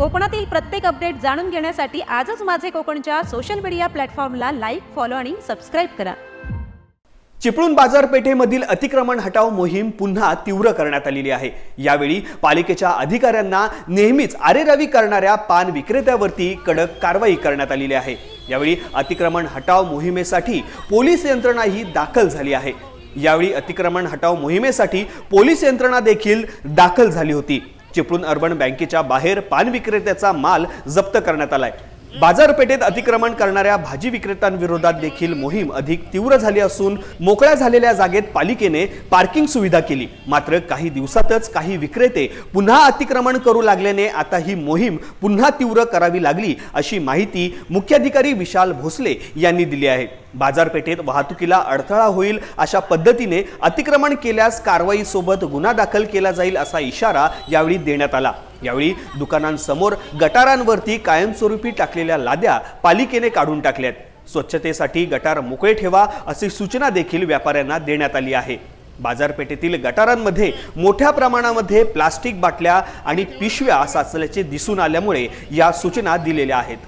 कोकणातील प्रत्येक अपडेट जाणून घेण्यासाठी आजच माझे कोकणच्या सोशल मीडिया प्लॅटफॉर्मला लाईक, फॉलो आणि सबस्क्राइब करा। चिपळूण बाजारपेठेमधील अतिक्रमण हटाव मोहीम पुन्हा तीव्र करण्यात आलेली आहे। यावेळी पालिकेच्या अधिकाऱ्यांना नेहमीच आरेरावी करणाऱ्या पान विक्रेत्यावरती कडक कारवाई करण्यात आलेली आहे। यावेळी अतिक्रमण हटाव मोहिमेसाठी पोलीस यंत्रणाही दाखल झाली आहे। यावेळी अतिक्रमण हटाव मोहिमेसाठी पोलीस यंत्रणा देखील दाखल झाली होती। चिपळूण अर्बन बँकेच्या बाहेर पान विक्रेत्याचा माल जप्त करण्यात आलाय। बाजारपेठेत अतिक्रमण करणाऱ्या भाजी विक्रेत्यांविरोधात देखील मोहीम अधिक तीव्र झाली असून मोकळ्या झालेल्या जागेत पालिकेने पार्किंग सुविधा केली। मात्र काही दिवसातच काही विक्रेते पुन्हा अतिक्रमण करू लागल्याने आता ही मोहीम पुन्हा तीव्र करावी लागली अशी माहिती मुख्याधिकारी विशाल भोसले यांनी दिली आहे। बाजारपेठेत वाहतुकीला अडथळा होईल अशा पद्धतीने अतिक्रमण केल्यास कारवाईसोबत गुन्हा दाखल केला जाईल असा इशारा यावेळी देण्यात आला। यावेळी दुकानांसमोर गटारांवरती कायमस्वरूपी टाकलेल्या लाद्या पालिकेने काढून टाकल्यात। स्वच्छतेसाठी गटार मोकळे ठेवा अशी सूचना देखील व्यापाऱ्यांना देण्यात आली आहे। बाजारपेठेतील गटारांमध्ये मोठ्या प्रमाणामध्ये प्लास्टिक बाटल्या आणि पिशव्या साचल्याचे दिसून आल्यामुळे या सूचना दिलेल्या आहेत।